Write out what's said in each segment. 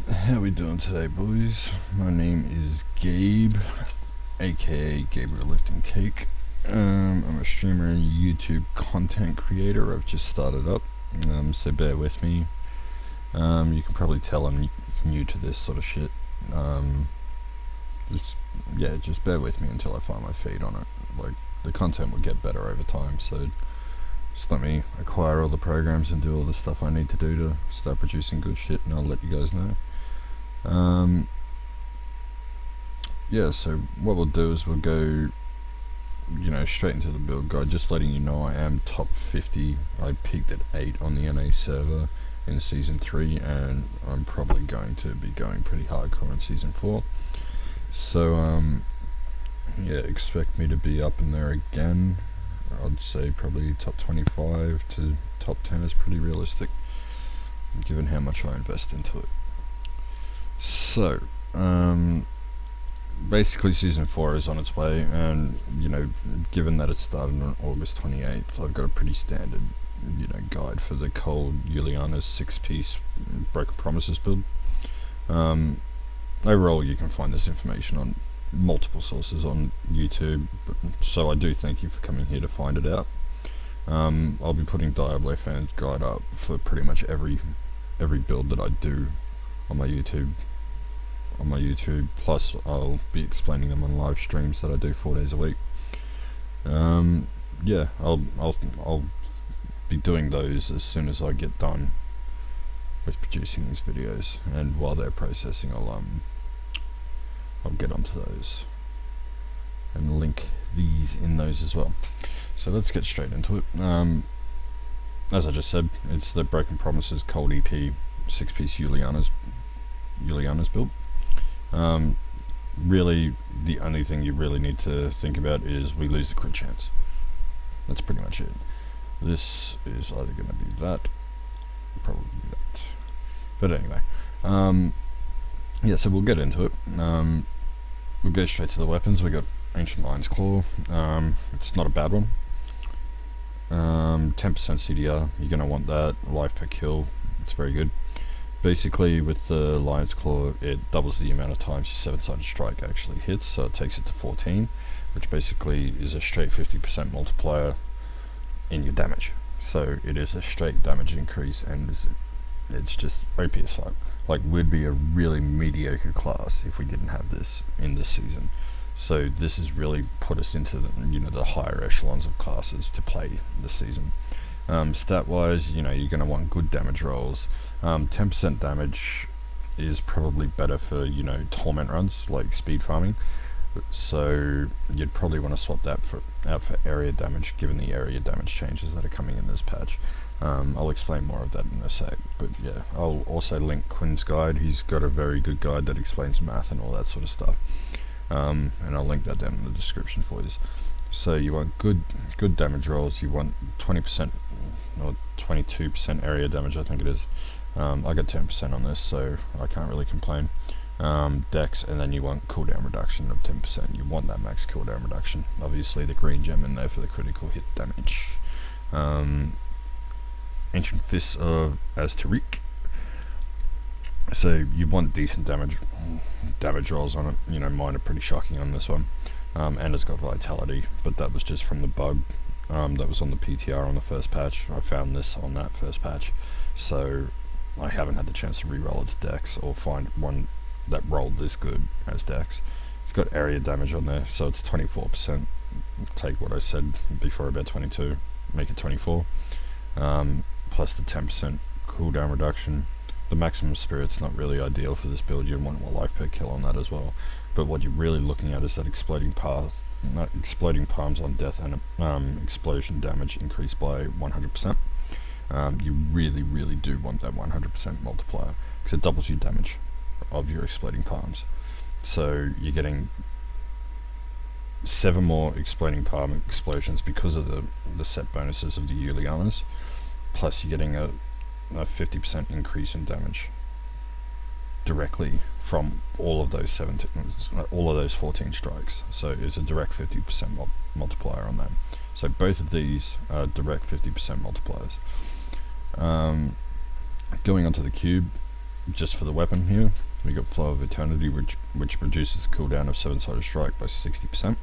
How we doing today, boys? My name is Gabe, aka Gabriel Lifting Cake. I'm a streamer and YouTube content creator. I've just started up, so bear with me. You can probably tell I'm new to this sort of shit. Just bear with me until I find my feet on it. Like, the content will get better over time, so just let me acquire all the programs and do all the stuff I need to do to start producing good shit, and I'll let you guys know. So what we'll do is we'll go, straight into the build guide, just letting you know I am top 50. I peaked at 8 on the NA server in Season 3, and I'm probably going to be going pretty hardcore in Season 4. So, expect me to be up in there again. I'd say probably top 25 to top 10 is pretty realistic, given how much I invest into it. So, basically Season 4 is on its way, and, given that it started on August 28th, I've got a pretty standard, guide for the Cold Uliana's 6-piece Broken Promises build. Overall, you can find this information on multiple sources on YouTube, so I do thank you for coming here to find it out. I'll be putting Diablo Fans Guide up for pretty much every build that I do on my YouTube. Plus I'll be explaining them on live streams that I do 4 days a week. I'll be doing those as soon as I get done with producing these videos, and while they're processing I'll get onto those and link these in those as well. So let's get straight into it. As I just said, it's the Broken Promises Cold EP 6-piece Uliana's build. Really, the only thing you really need to think about is we lose the crit chance. That's pretty much it. This is either going to be that, probably that. But anyway, so we'll get into it. We'll go straight to the weapons. We got Ancient Lion's Claw. It's not a bad one. 10% CDR, you're going to want that. Life per kill, it's very good. Basically, with the Lion's Claw, it doubles the amount of times your 7-sided strike actually hits, so it takes it to 14, which basically is a straight 50% multiplier in your damage. So it is a straight damage increase, and it's just OP as fuck. Like, we'd be a really mediocre class if we didn't have this in this season. So this has really put us into the higher echelons of classes to play this season. Stat wise, you're going to want good damage rolls. 10% damage is probably better for torment runs, like speed farming, so you'd probably want to swap that out for area damage, given the area damage changes that are coming in this patch. I'll explain more of that in a sec, but yeah, I'll also link Quinn's guide. He's got a very good guide that explains math and all that sort of stuff, and I'll link that down in the description for you. So you want good damage rolls. You want 20% or 22% area damage, I think it is. I got 10% on this, so I can't really complain. Dex, and then you want cooldown reduction of 10%. You want that max cooldown reduction. Obviously the green gem in there for the critical hit damage. Ancient Fists of Aztariq. So you want decent damage rolls on it. Mine are pretty shocking on this one. And it's got Vitality, but that was just from the bug that was on the PTR on the first patch. I found this on that first patch, so I haven't had the chance to re-roll it to Dex or find one that rolled this good as Dex. It's got area damage on there, so it's 24%. Take what I said before about 22, make it 24. Plus the 10% cooldown reduction. The maximum spirit's not really ideal for this build. You want more life per kill on that as well. But what you're really looking at is that exploding palms on death and explosion damage increased by 100%. You really do want that 100% multiplier, because it doubles your damage of your exploding palms. So you're getting 7 more exploding palm explosions because of the set bonuses of the Ulianas, plus you're getting a 50% increase in damage directly from all of those 14 strikes. So it's a direct 50% multiplier on that. So both of these are direct 50% multipliers. Going onto the cube, just for the weapon here, we got Flow of Eternity, which reduces the cooldown of 7-sided strike by 60%,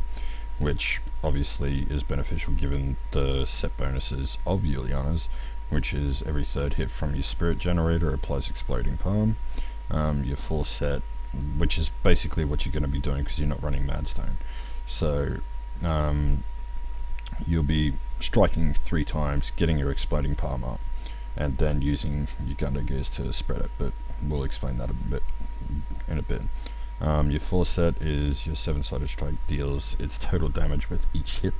which obviously is beneficial given the set bonuses of Uliana's, which is every third hit from your spirit generator applies Exploding Palm. Your full set, which is basically what you're going to be doing because you're not running Madstone. So you'll be striking 3 times, getting your Exploding Palm up, and then using your Gundo Gears to spread it, but we'll explain that in a bit. Your full set is your 7-sided strike deals its total damage with each hit,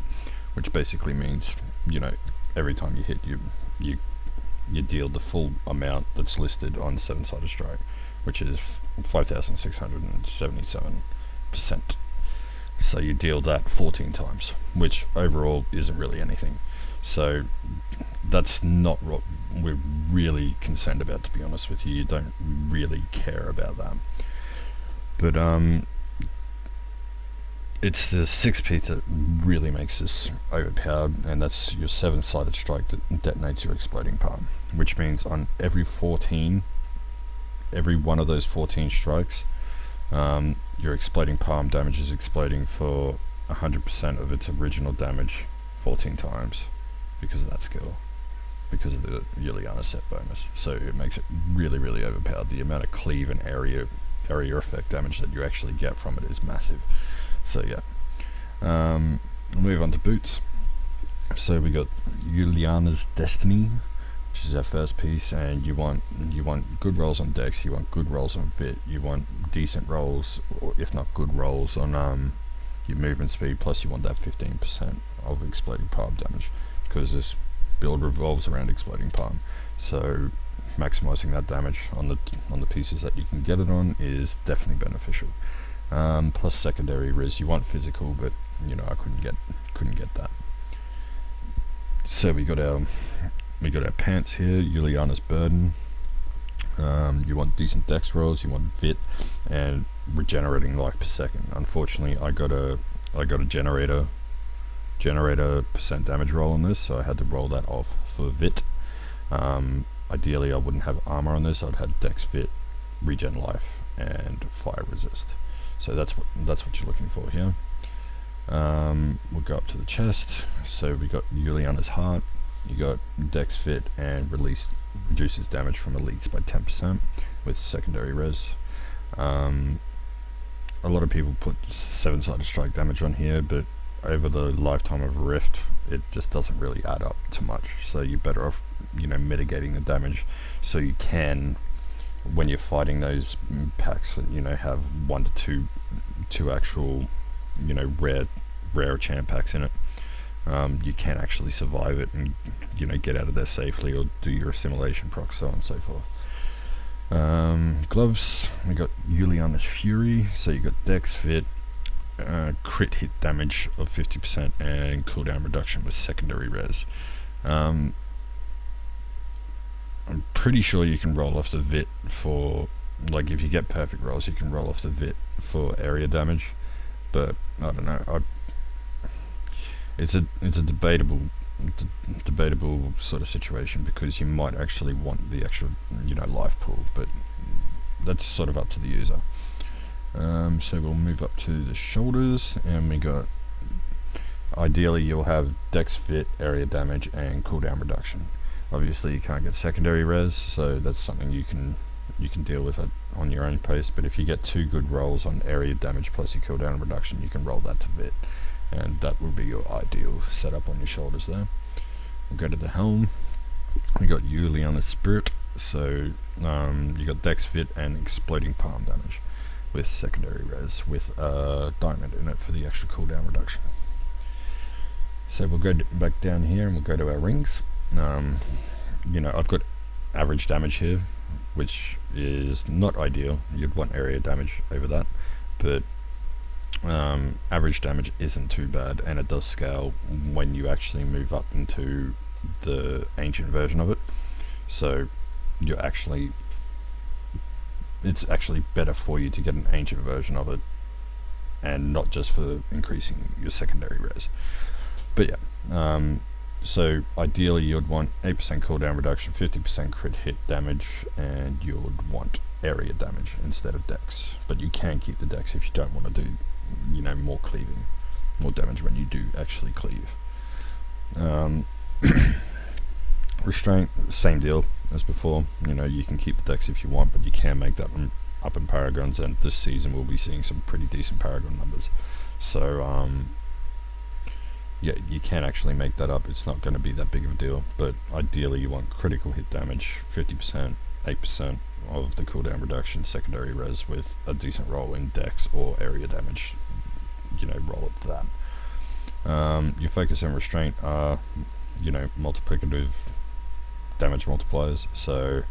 which basically means, you know, every time you hit, you deal the full amount that's listed on 7-sided strike, which is 5,677%. So you deal that 14 times, which overall isn't really anything. So that's not what we're really concerned about, to be honest with you. You don't really care about that. But it's the 6 piece that really makes this overpowered, and that's your 7-sided strike that detonates your Exploding Palm, which means on every one of those 14 strikes, your Exploding Palm damage is exploding for 100% of its original damage 14 times because of that skill, because of the Uliana set bonus. So it makes it really, really overpowered. The amount of cleave and area effect damage that you actually get from it is massive. So yeah, we'll move on to boots. So we got Uliana's Destiny, which is our first piece, and you want good rolls on Dex, you want good rolls on Fit, you want decent rolls, or if not good rolls on your movement speed, plus you want that 15% of Exploding Palm damage, because this build revolves around Exploding Palm. So maximizing that damage on the pieces that you can get it on is definitely beneficial. Plus secondary res, you want physical, but you know, I couldn't get that. So we got our pants here, Uliana's Burden. You want decent dex rolls, you want Vit, and regenerating life per second. Unfortunately, I got a generator percent damage roll on this, so I had to roll that off for Vit. Ideally, I wouldn't have armor on this. I'd have Dex, Vit, regen life, and fire resist. So that's what you're looking for here. We'll go up to the chest. So we got Uliana's Heart. You got Dex, Fit, and reduces damage from elites by 10% with secondary res. A lot of people put 7-sided strike damage on here, but over the lifetime of a Rift, it just doesn't really add up to much. So you're better off, you know, mitigating the damage so you can, when you're fighting those packs that, you know, have 1 to 2 actual, you know, rare champ packs in it, you can actually survive it and, you know, get out of there safely or do your assimilation proc, so on and so forth. Gloves, we got Uliana's Fury, so you got Dex, Fit, crit hit damage of 50% and cooldown reduction with secondary res. I'm pretty sure you can roll off the Vit for, like, if you get perfect rolls, you can roll off the Vit for area damage, but I don't know. It's a debatable sort of situation, because you might actually want the extra, you know, life pool, but that's sort of up to the user. So we'll move up to the shoulders, and we got, ideally you'll have Dex, Fit, area damage, and cooldown reduction. Obviously you can't get secondary res, so that's something you can deal with it on your own pace, but if you get 2 good rolls on area damage plus your cooldown reduction, you can roll that to Vit, and that will be your ideal setup on your shoulders there. We'll go to the helm. We got Uliana's Spirit, so you got Dex, Fit, and Exploding Palm damage with secondary res, with diamond in it for the extra cooldown reduction. So we'll go back down here and we'll go to our rings. You know, I've got average damage here, which is not ideal. You'd want area damage over that, but average damage isn't too bad, and it does scale when you actually move up into the ancient version of it. So it's actually better for you to get an ancient version of it, and not just for increasing your secondary res. But yeah, So ideally you'd want 8% cooldown reduction, 50% crit hit damage, and you'd want area damage instead of dex. But you can keep the dex if you don't want to do, you know, more cleaving, more damage when you do actually cleave. Restraint, same deal as before. You know, you can keep the dex if you want, but you can make that up in paragons, and this season we'll be seeing some pretty decent paragon numbers. So yeah, you can actually make that up. It's not going to be that big of a deal, but ideally you want critical hit damage, 50%, 8% of the cooldown reduction, secondary res with a decent roll in dex or area damage. You know, roll it to that. Your focus and restraint are, you know, multiplicative damage multipliers, so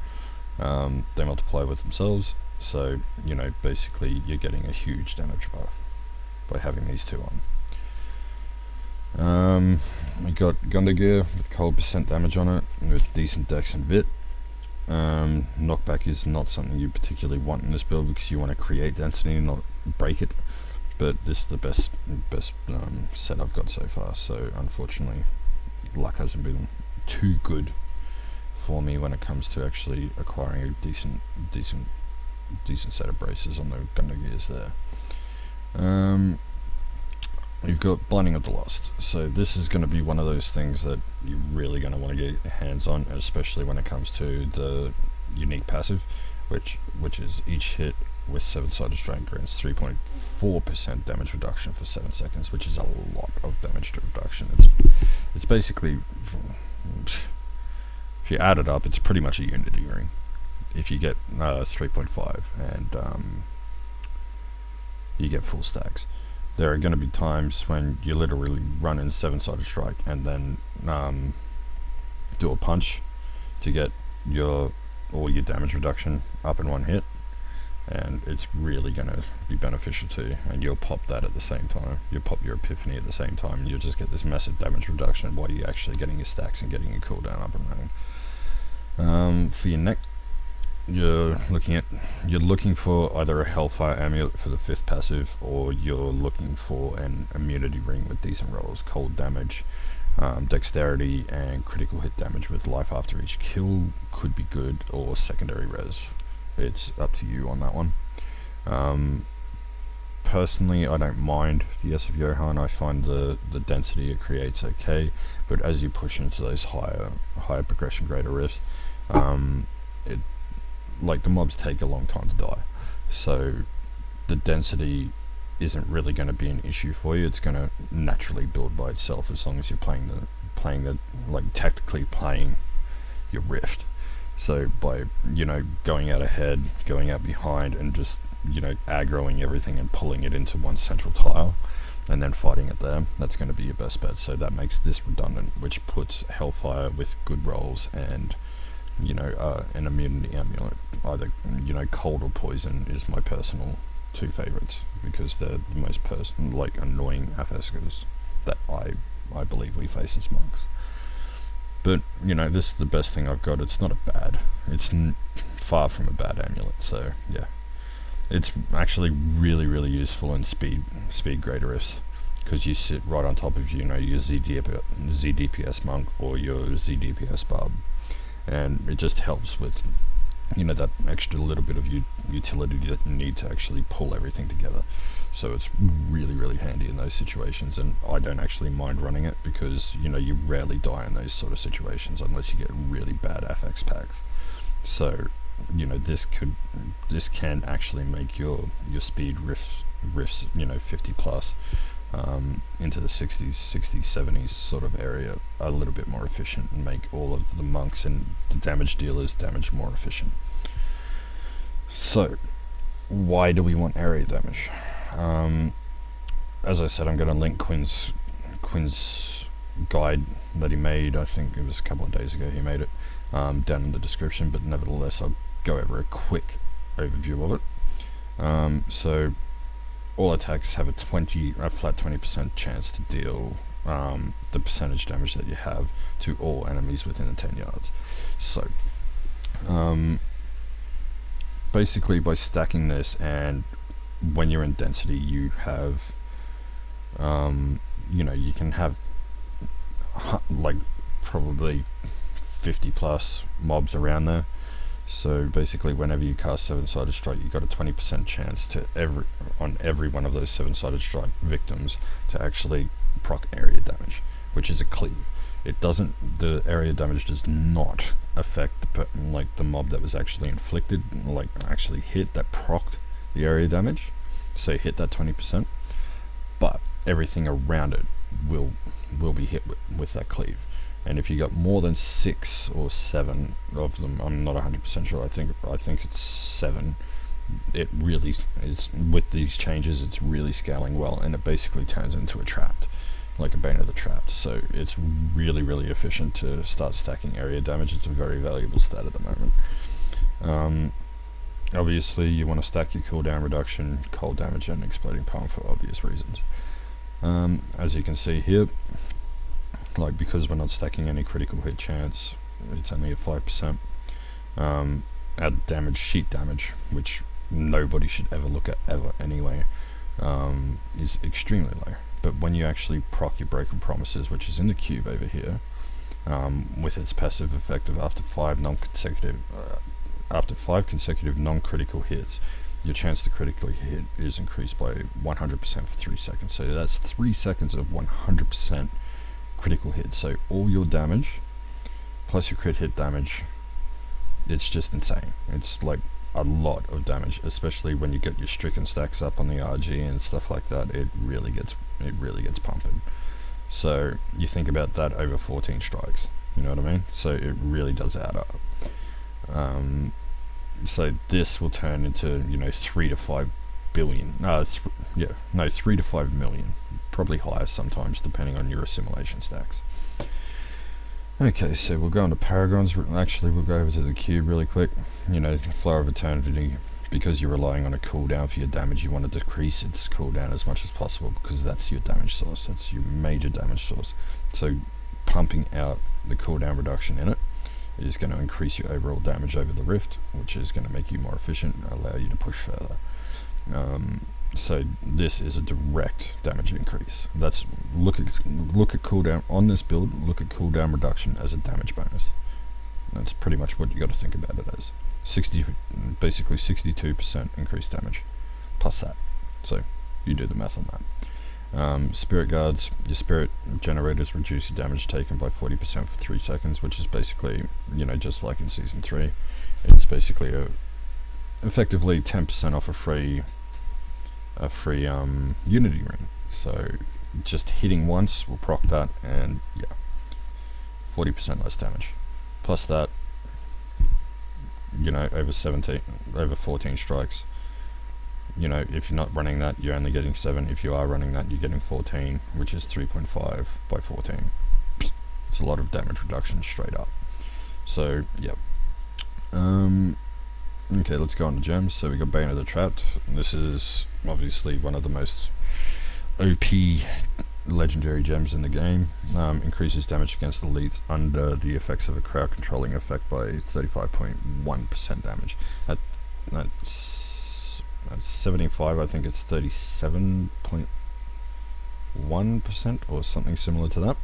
they multiply with themselves, so you know, basically you're getting a huge damage buff by having these two on. We got Gunda gear with cold % damage on it with decent dex and vit. Knockback is not something you particularly want in this build because you want to create density and not break it, but this is the best set I've got so far, so unfortunately luck hasn't been too good for me when it comes to actually acquiring a decent set of braces on the Gunda gears there. We've got Blinding of the Lost, so this is going to be one of those things that you're really going to want to get your hands on, especially when it comes to the unique passive, which is each hit with 7-sided strength grants 3.4% damage reduction for 7 seconds, which is a lot of damage reduction. It's basically, if you add it up, it's pretty much a unity ring. If you get 3.5 and you get full stacks. There are going to be times when you literally run in 7-sided strike and then do a punch to get all your damage reduction up in one hit, and it's really going to be beneficial to you, and you'll pop that at the same time. You'll pop your epiphany at the same time, and you'll just get this massive damage reduction while you're actually getting your stacks and getting your cooldown up and running. For your neck, you're looking for either a Hellfire Amulet for the 5th passive, or you're looking for an immunity ring with decent rolls, cold damage, dexterity, and critical hit damage with life after each kill could be good, or secondary res. It's up to you on that one. Personally, I don't mind the S of Johann. I find the density it creates okay, but as you push into those higher progression greater rifts, like the mobs take a long time to die, so the density isn't really going to be an issue for you. It's going to naturally build by itself as long as you're playing the like tactically playing your rift. So by, you know, going out ahead, going out behind, and just, you know, aggroing everything and pulling it into one central tile and then fighting it there, that's going to be your best bet. So that makes this redundant, which puts Hellfire with good rolls and, you know, an immunity amulet, either, you know, cold or poison is my personal 2 favorites, because they're the most annoying Athescas that I believe we face as monks. But, you know, this is the best thing I've got. It's not it's far from a bad amulet, so yeah. It's actually really, really useful in speed greater rifts, because you sit right on top of, you know, your ZDPS monk or your ZDPS barb, and it just helps with, you know, that extra little bit of utility that you need to actually pull everything together. So it's really, really handy in those situations, and I don't actually mind running it because, you know, you rarely die in those sort of situations unless you get really bad FX packs. So, you know, this can actually make your speed riffs, you know, 50 plus into the 60s, 70s sort of area a little bit more efficient, and make all of the monks and the damage dealers damage more efficient. So why do we want area damage? As I said, I'm going to link Quinn's guide that he made. I think it was a couple of days ago he made it, down in the description, but nevertheless I'll go over a quick overview of it. So all attacks have a flat 20% chance to deal the percentage damage that you have to all enemies within the 10 yards. So basically by stacking this, and when you're in density, you have you know, you can have like probably 50 plus mobs around there. So basically whenever you cast 7-sided strike, you got a 20% chance to on every one of those 7-sided strike victims to actually proc area damage, which is a cleave. It doesn't, the area damage does not affect the mob that was actually inflicted, like actually hit, that procced the area damage, so hit that 20%, but everything around it will be hit with that cleave. And if you got more than 6 or 7 of them, I'm not 100% sure, I think it's 7, it really is, with these changes, it's really scaling well, and it basically turns into a trapped, like a Bane of the Trapped. So it's really efficient to start stacking area damage. It's a very valuable stat at the moment. Obviously you want to stack your cooldown reduction, cold damage, and exploding palm for obvious reasons. As you can see here, like, because we're not stacking any critical hit chance, it's only at 5%. Our damage, sheet damage, which nobody should ever look at ever anyway, is extremely low. But when you actually proc your Broken Promises, which is in the cube over here, with its passive effect of after 5 consecutive non-critical hits, your chance to critically hit is increased by 100% for 3 seconds. So that's 3 seconds of 100% critical hit. So all your damage plus your crit hit damage, it's just insane. It's like a lot of damage, especially when you get your stricken stacks up on the RG and stuff like that. It really gets pumping. So you think about that over 14 strikes, you know what I mean? So it really does add up. So this will turn into, you know, 3 to 5 billion, 3 to 5 million, probably higher sometimes depending on your assimilation stacks. Okay, so we'll go on to Paragons. Actually, we'll go over to the cube really quick. You know, Flower of Eternity, because you're relying on a cooldown for your damage, you want to decrease its cooldown as much as possible, because that's your damage source, that's your major damage source. So pumping out the cooldown reduction in it is going to increase your overall damage over the rift, which is going to make you more efficient and allow you to push further. So this is a direct damage increase. That's look at cooldown on this build. Look at cooldown reduction as a damage bonus. That's pretty much what you got to think about it as. Basically 62% increased damage plus that. So you do the math on that. Spirit guards, your spirit generators reduce your damage taken by 40% for 3 seconds, which is basically, you know, just like in season 3. It's basically effectively 10% off a free Unity ring. So just hitting once will proc that, and yeah, 40% less damage. Plus that, you know, over 14 strikes. You know, if you're not running that, you're only getting 7. If you are running that, you're getting 14, which is 3.5 by 14. It's a lot of damage reduction straight up. So yeah. Okay, let's go on to gems. So we got Bane of the Trapped. This is obviously one of the most OP legendary gems in the game. Increases damage against elites under the effects of a crowd controlling effect by 35.1% damage. That's 75, I think it's 37.1% or something similar to that.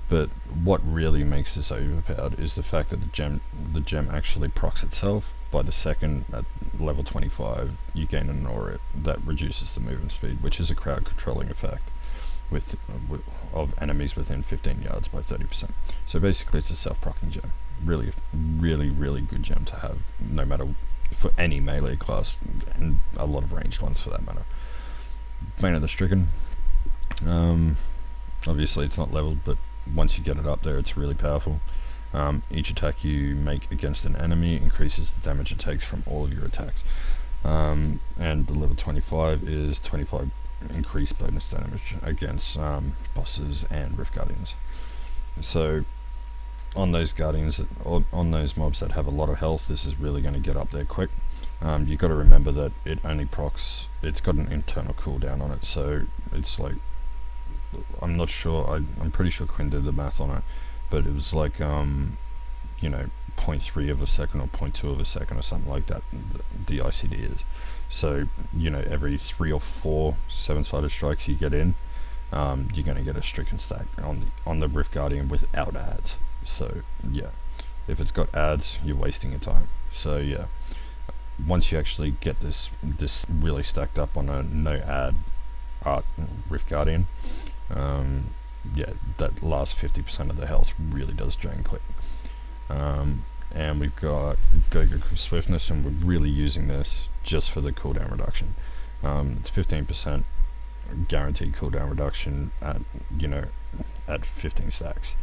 But what really makes this overpowered is the fact that the gem actually procs itself. By the second at level 25, you gain an aura that reduces the movement speed, which is a crowd controlling effect of enemies within 15 yards by 30%. So basically it's a self-proccing gem. Really good gem to have, no matter, for any melee class, and a lot of ranged ones for that matter. Bane of the Stricken. Obviously it's not leveled, but once you get it up there, it's really powerful. Each attack you make against an enemy increases the damage it takes from all of your attacks. And the level 25 is 25 increased bonus damage against bosses and Rift Guardians. So on those guardians, on those mobs that have a lot of health, this is really going to get up there quick. You've got to remember that it only procs, it's got an internal cooldown on it, so it's like, I'm not sure, I'm pretty sure Quinn did the math on it, but it was like, you know, 0.3 of a second or 0.2 of a second or something like that, the ICD is. So, you know, every 3 or 4 7-sided strikes you get in, you're going to get a stricken stack on the Rift Guardian without ads. So yeah, if it's got ads, you're wasting your time. So yeah, once you actually get this really stacked up on a no ad art Rift Guardian, yeah, that last 50% of the health really does drain quick. And we've got Go Swiftness, and we're really using this just for the cooldown reduction. It's 15% guaranteed cooldown reduction at, you know, at 15 stacks,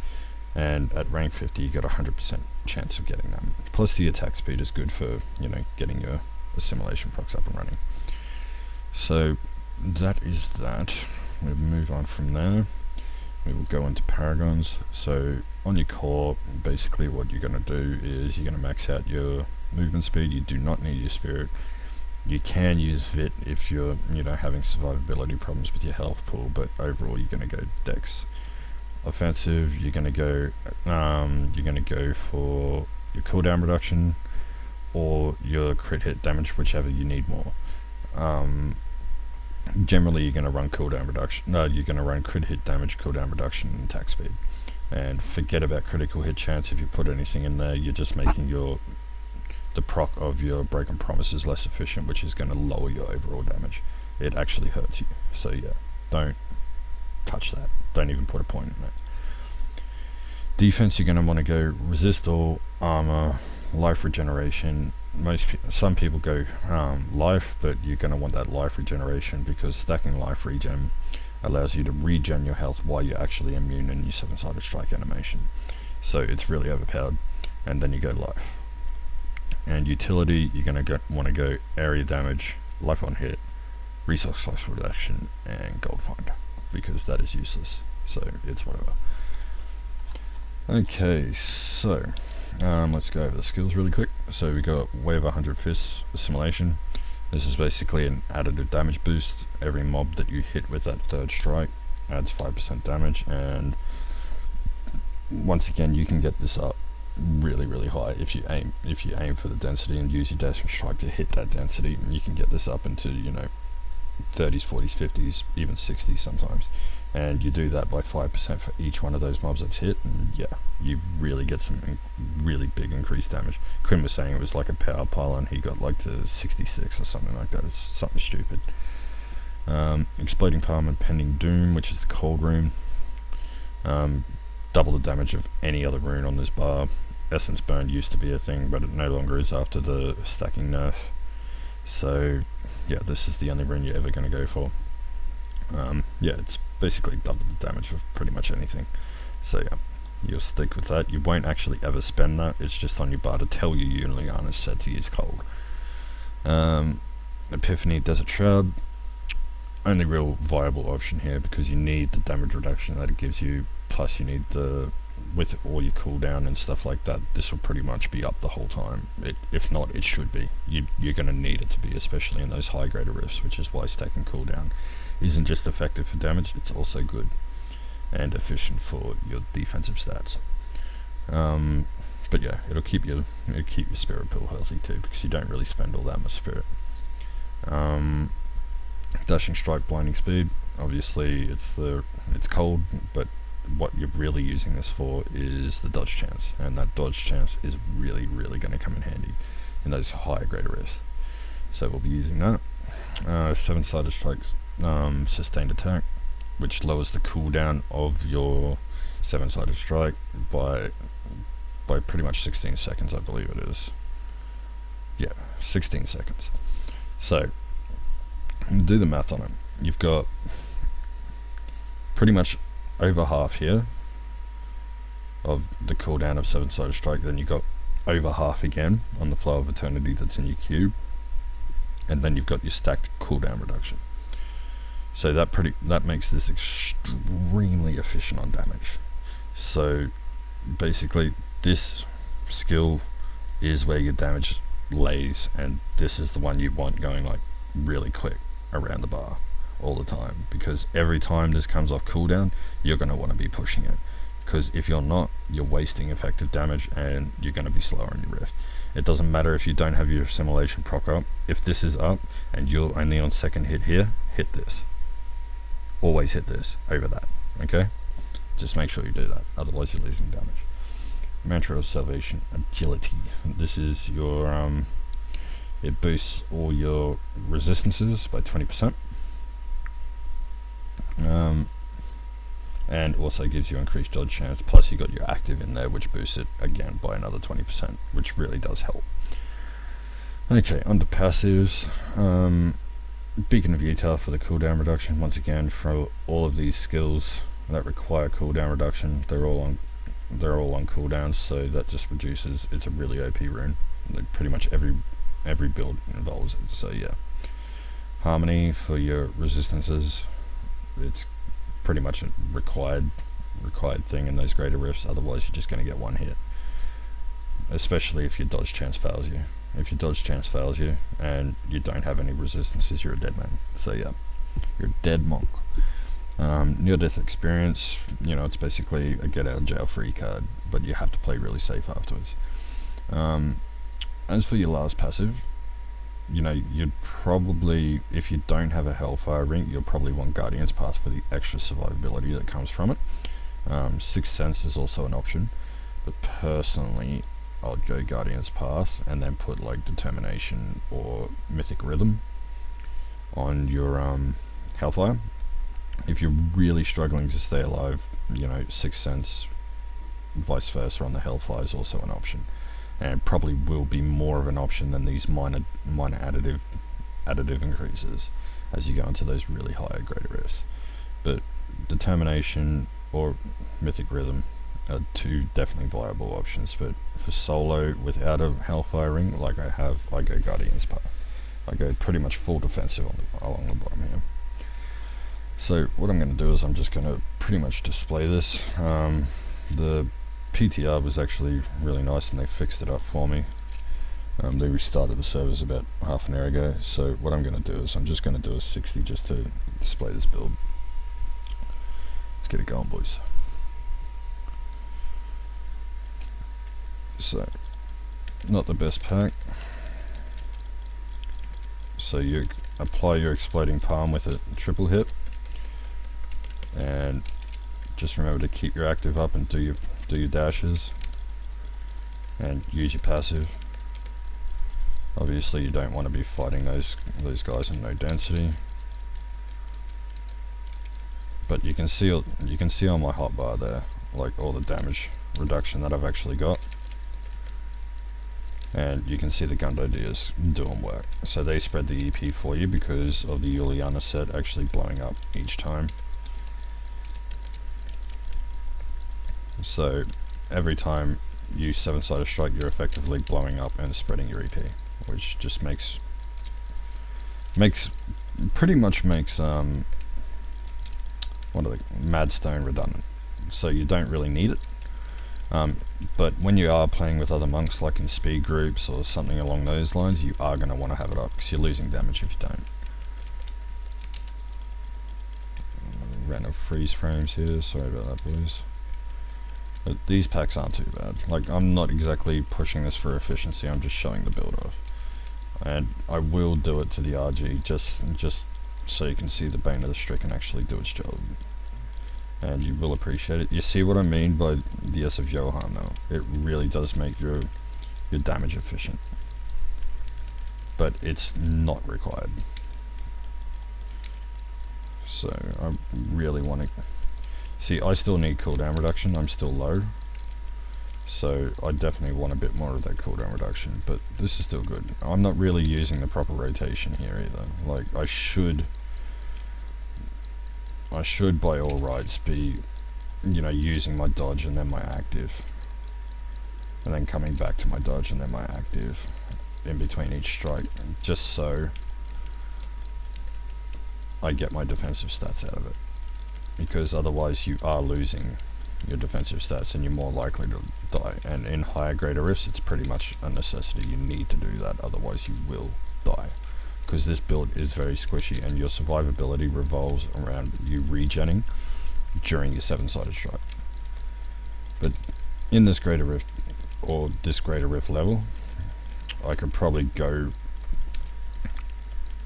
and at rank 50 you got 100% chance of getting that. Plus the attack speed is good for, you know, getting your assimilation procs up and running. So that is that. We'll move on from there. We will go into paragons. So on your core, basically what you're going to do is you're going to max out your movement speed. You do not need your spirit. You can use Vit if you're, you know, having survivability problems with your health pool, but overall you're going to go Dex. Offensive, you're going to go for your cooldown reduction or your crit hit damage, whichever you need more. Generally you're going to run cooldown reduction. No, you're going to run crit hit damage, cooldown reduction, and attack speed. And forget about critical hit chance. If you put anything in there, you're just making the proc of your Broken Promises less efficient, which is going to lower your overall damage. It actually hurts you. So yeah, don't touch that. Don't even put a point in it. Defense, you're going to want to go resist all, armor, life regeneration. Some people go life, but you're going to want that life regeneration because stacking life regen allows you to regen your health while you're actually immune in your 7-sided strike animation. So it's really overpowered. And then you go life. And utility, you're going to want to go area damage, life on hit, resource loss reduction, and gold find, because that is useless. So it's whatever. Okay, so let's go over the skills really quick. So we got Wave 100 Fists Assimilation. This is basically an additive damage boost. Every mob that you hit with that third strike adds 5% damage, and once again you can get this up really high if you aim for the density and use your dashing strike to hit that density. And you can get this up into, you know, 30s, 40s, 50s, even 60s sometimes, and you do that by 5% for each one of those mobs that's hit, and yeah, you really get some really big increased damage. Quinn was saying it was like a power pylon. He got like to 66 or something like that. It's something stupid. Exploding Palm and Pending Doom, which is the cold rune. Double the damage of any other rune on this bar. Essence Burn used to be a thing, but it no longer is after the stacking nerf. So yeah, this is the only rune you're ever going to go for. Yeah, it's basically double the damage of pretty much anything. So yeah, you'll stick with that. You won't actually ever spend that. It's just on your bar to tell you Uliana said to use cold. Epiphany Desert Shroud, only real viable option here because you need the damage reduction that it gives you, plus you need the, with all your cooldown and stuff like that, this will pretty much be up the whole time. If not, it should be. You're going to need it to be, especially in those high grade rifts, which is why stacking cooldown isn't just effective for damage, it's also good and efficient for your defensive stats. But yeah, it'll keep your spirit pool healthy too, because you don't really spend all that much spirit. Dashing Strike, Blinding Speed, obviously it's cold, but what you're really using this for is the dodge chance, and that dodge chance is really going to come in handy in those higher grade rifts. So we'll be using that. 7-sided strikes, sustained attack, which lowers the cooldown of your 7-sided strike by pretty much 16 seconds, I believe it is. Yeah, 16 seconds. So do the math on it. You've got pretty much over half here of the cooldown of 7-sided strike, then you've got over half again on the Flow of Eternity that's in your cube, and then you've got your stacked cooldown reduction. So that makes this extremely efficient on damage. So basically this skill is where your damage lays, and this is the one you want going like really quick around the bar all the time, because every time this comes off cooldown you're going to want to be pushing it, because if you're not, you're wasting effective damage and you're going to be slower in your rift. It doesn't matter if you don't have your assimilation proc up. If this is up and you're only on second hit here, hit this. Always hit this over that, okay? Just make sure you do that, otherwise you're losing damage. Mantra of Salvation, Agility. This is your it boosts all your resistances by 20%, and also gives you increased dodge chance, plus you got your active in there which boosts it again by another 20%, which really does help. Okay, under passives, Beacon of Utah for the cooldown reduction. Once again, for all of these skills that require cooldown reduction, they're all on cooldowns, so that just reduces. It's a really OP rune. Like pretty much every build involves it. So yeah, Harmony for your resistances. It's pretty much a required thing in those greater rifts. Otherwise, you're just going to get one hit. Especially if your dodge chance fails you. If your dodge chance fails you and you don't have any resistances, you're a dead man. So yeah, you're a dead monk. Near death experience, you know, it's basically a get out of jail free card, but you have to play really safe afterwards. As for your last passive, you know, you'd probably, if you don't have a Hellfire ring, you'll probably want Guardian's Path for the extra survivability that comes from it. Sixth Sense is also an option, but personally I'd go Guardian's Path and then put like Determination or Mythic Rhythm on your Hellfire. If you're really struggling to stay alive, you know, Sixth Sense, vice versa on the Hellfire is also an option, and it probably will be more of an option than these minor additive increases as you go into those really higher greater rifts. But Determination or Mythic Rhythm are two definitely viable options. But for solo without a Hellfire ring, like I go Guardian's Path. I go pretty much full defensive along the bottom here. So what I'm going to do is I'm just going to pretty much display this. The PTR was actually really nice and they fixed it up for me. They restarted the servers about half an hour ago. So what I'm going to do is I'm just going to do a 60 just to display this build. Let's get it going, boys. So, not the best pack. So you apply your Exploding Palm with a triple hit, and just remember to keep your active up and do your dashes, and use your passive. Obviously, you don't want to be fighting those guys in no density, but you can see on my hotbar there, like all the damage reduction that I've actually got. And you can see the Gun Ideas doing work. So they spread the EP for you because of the Uliana set actually blowing up each time. So every time you 7-sided strike, you're effectively blowing up and spreading your EP, which just makes pretty much makes Madstone redundant. So you don't really need it. But when you are playing with other monks, like in speed groups or something along those lines, you are going to want to have it up because you're losing damage if you don't. Random freeze frames here, sorry about that, boys. But these packs aren't too bad. Like, I'm not exactly pushing this for efficiency, I'm just showing the build off. And I will do it to the RG just so you can see the Bane of the Stricken actually do its job. And you will appreciate it. You see what I mean by the S of Johann though. It really does make your damage efficient. But it's not required. So I really want to... See, I still need cooldown reduction, I'm still low. So I definitely want a bit more of that cooldown reduction, but this is still good. I'm not really using the proper rotation here either. Like, I should by all rights be, you know, using my dodge and then my active, and then coming back to my dodge and then my active in between each strike, just so I get my defensive stats out of it, because otherwise you are losing your defensive stats and you're more likely to die. And in higher greater rifts, it's pretty much a necessity. You need to do that, otherwise you will die, because this build is very squishy and your survivability revolves around you regenning during your 7-sided strike. But in this greater rift, or this greater rift level, I could probably go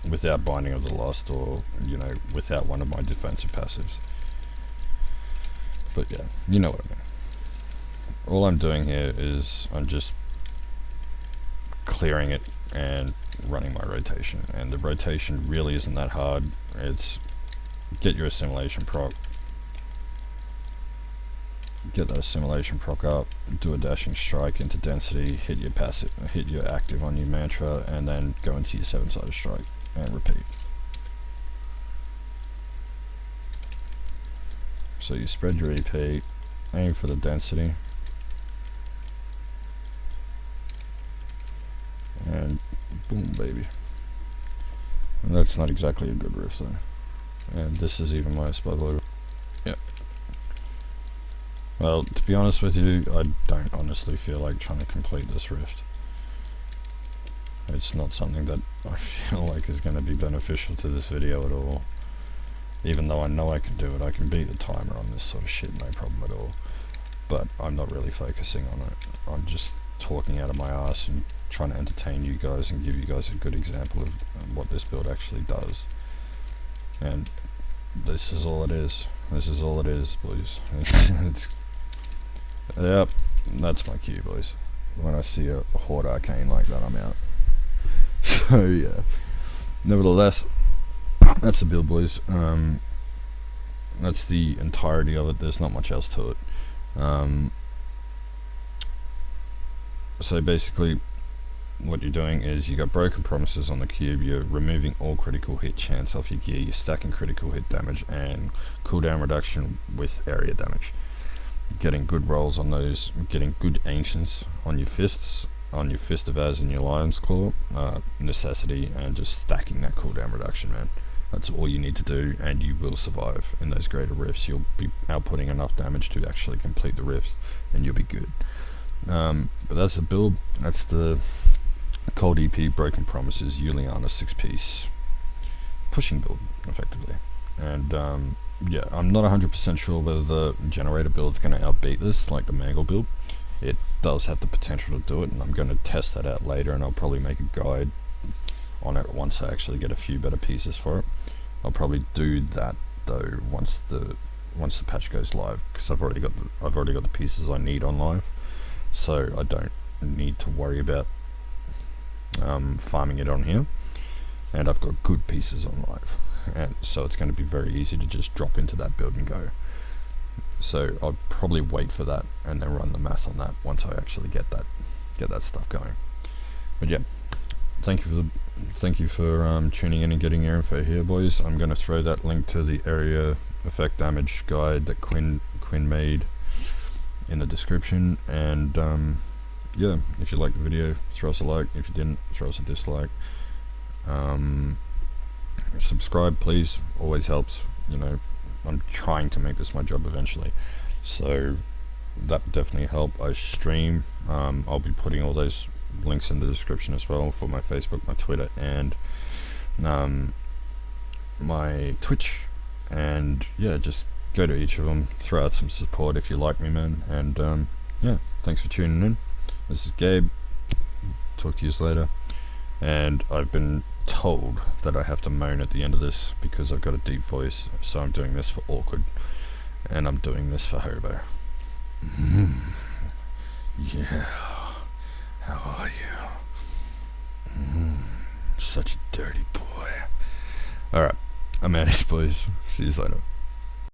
without Binding of the Lost, or, you know, without one of my defensive passives. But yeah, you know what I mean. all I'm doing here is I'm just clearing it and running my rotation, and the rotation really isn't that hard. It's get your assimilation proc, get that assimilation proc up, do a dashing strike into density, hit your passive, hit your active on your mantra, and then go into your 7-sided strike and repeat. So you spread your EP, aim for the density, and boom, baby. And that's not exactly a good riff though. And this is even worse, by the way. Yeah. Well, to be honest with you, I don't honestly feel like trying to complete this rift. It's not something that I feel like is going to be beneficial to this video at all. Even though I know I can do it, I can beat the timer on this sort of shit, no problem at all. But I'm not really focusing on it. I'm just talking out of my ass and trying to entertain you guys and give you guys a good example of what this build actually does. And this is all it is. This is all it is, boys. Yep, that's my cue, boys. When I see a Horde Arcane like that, I'm out. So yeah, nevertheless, that's the build, boys. That's the entirety of it. There's not much else to it. So basically what you're doing is you got broken promises on the cube, you're removing all critical hit chance off your gear, you're stacking critical hit damage and cooldown reduction with area damage, getting good rolls on those, getting good ancients on your fists, on your Fist of Az and your Lion's Claw, necessity, and just stacking that cooldown reduction, man. That's all you need to do, and you will survive in those greater rifts. You'll be outputting enough damage to actually complete the rifts, and you'll be good. But that's the build. That's the Cold EP Broken Promises Uliana 6-piece pushing build, effectively. And yeah, I'm not 100% sure whether the generator build is going to outbeat this, like the Mangle build. It does have the potential to do it, and I'm going to test that out later, and I'll probably make a guide on it once I actually get a few better pieces for it. I'll probably do that though once the patch goes live, because I've already got the pieces I need on live, so I don't need to worry about farming it on here, and I've got good pieces on live, and so it's going to be very easy to just drop into that build and go. So I'll probably wait for that and then run the math on that once I actually get that stuff going. But yeah, thank you for tuning in and getting your info here, boys. I'm going to throw that link to the area effect damage guide that Quinn made in the description, and yeah, if you liked the video, throw us a like. If you didn't, throw us a dislike. Subscribe, please, always helps. You know, I'm trying to make this my job eventually, so that would definitely help. I stream, I'll be putting all those links in the description as well for my Facebook, my Twitter, and my Twitch. And yeah, just go to each of them, throw out some support if you like me, man. And yeah, thanks for tuning in. This is Gabe, talk to you later. And I've been told that I have to moan at the end of this because I've got a deep voice, so I'm doing this for Awkward, and I'm doing this for Hobo. Yeah, how are you? Such a dirty boy. Alright, I'm out of this, boys. See you later.